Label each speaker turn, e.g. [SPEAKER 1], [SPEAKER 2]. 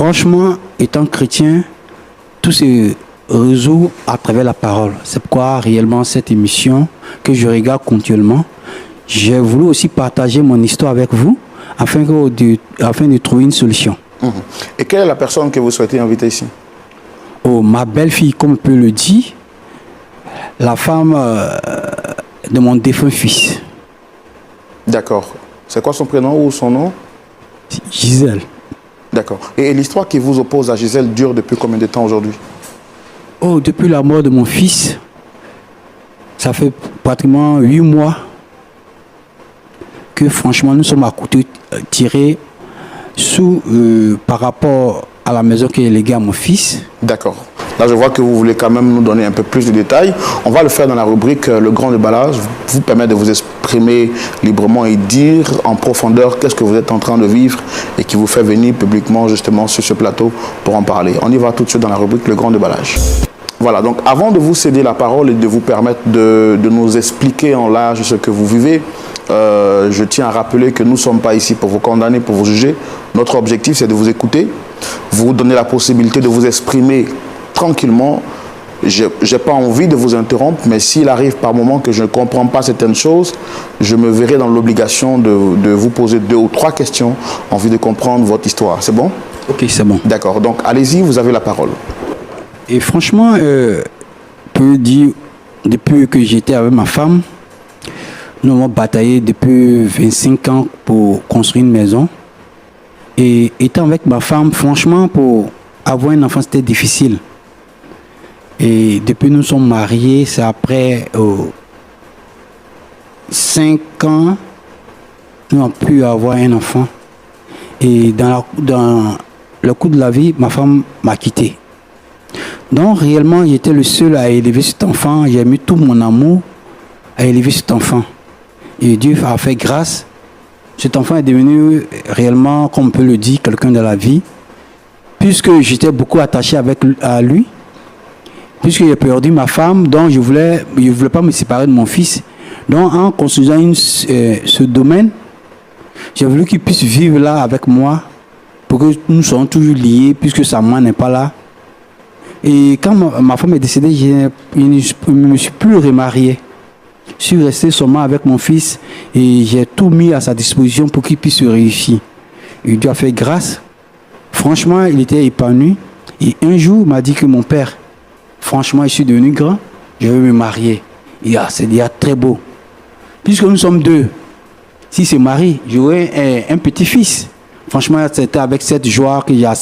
[SPEAKER 1] Franchement, étant chrétien, tout se résout à travers la parole. C'est pourquoi réellement cette émission que je regarde continuellement, j'ai voulu aussi partager mon histoire avec vous afin de trouver une solution.
[SPEAKER 2] Et quelle est la personne que vous souhaitez inviter ici?
[SPEAKER 1] Oh, ma belle-fille, comme on peut le dire, la femme de mon défunt fils.
[SPEAKER 2] D'accord. C'est quoi son prénom ou son nom?
[SPEAKER 1] Gisèle.
[SPEAKER 2] D'accord. Et l'histoire qui vous oppose à Gisèle dure depuis combien de temps aujourd'hui?
[SPEAKER 1] Oh, depuis la mort de mon fils, ça fait pratiquement 8 mois que franchement nous sommes à couteau tirés par rapport à la maison qui est léguée à mon fils.
[SPEAKER 2] D'accord. Là, je vois que vous voulez quand même nous donner un peu plus de détails. On va le faire dans la rubrique Le Grand Déballage. Vous permet de vous exprimer librement et dire en profondeur qu'est-ce que vous êtes en train de vivre et qui vous fait venir publiquement justement sur ce plateau pour en parler. On y va tout de suite dans la rubrique Le Grand Déballage. Voilà, donc avant de vous céder la parole et de vous permettre de nous expliquer en large ce que vous vivez, je tiens à rappeler que nous ne sommes pas ici pour vous condamner, pour vous juger. Notre objectif, c'est de vous écouter, vous donner la possibilité de vous exprimer tranquillement. Je n'ai pas envie de vous interrompre, mais s'il arrive par moment que je ne comprends pas certaines choses, je me verrai dans l'obligation de vous poser 2 ou 3 questions en vue de comprendre votre histoire. C'est bon?
[SPEAKER 1] Ok, c'est bon.
[SPEAKER 2] D'accord, donc allez-y, vous avez la parole.
[SPEAKER 1] Et franchement, je peux dire, depuis que j'étais avec ma femme, nous avons bataillé depuis 25 ans pour construire une maison. Et étant avec ma femme, franchement, pour avoir un enfant, c'était difficile. Et depuis que nous sommes mariés, c'est après 5 ans, nous avons pu avoir un enfant. Et dans le cours de la vie, ma femme m'a quitté. Donc réellement, j'étais le seul à élever cet enfant. J'ai mis tout mon amour à élever cet enfant. Et Dieu a fait grâce. Cet enfant est devenu réellement, comme on peut le dire, quelqu'un de la vie. Puisque j'étais beaucoup attaché à lui. Puisque j'ai perdu ma femme, donc je voulais pas me séparer de mon fils. Donc en construisant ce domaine, j'ai voulu qu'il puisse vivre là avec moi. Pour que nous soyons toujours liés, puisque sa maman n'est pas là. Et quand ma femme est décédée, je ne me suis plus remarié. Je suis resté seulement avec mon fils et j'ai tout mis à sa disposition pour qu'il puisse réussir. Et Dieu a fait grâce. Franchement, il était épanoui. Et un jour, il m'a dit que mon père, franchement, je suis devenu grand, je veux me marier. C'est déjà très beau. Puisque nous sommes 2, si c'est mari, j'aurai un petit-fils. Franchement, c'était avec cette joie qu'il y a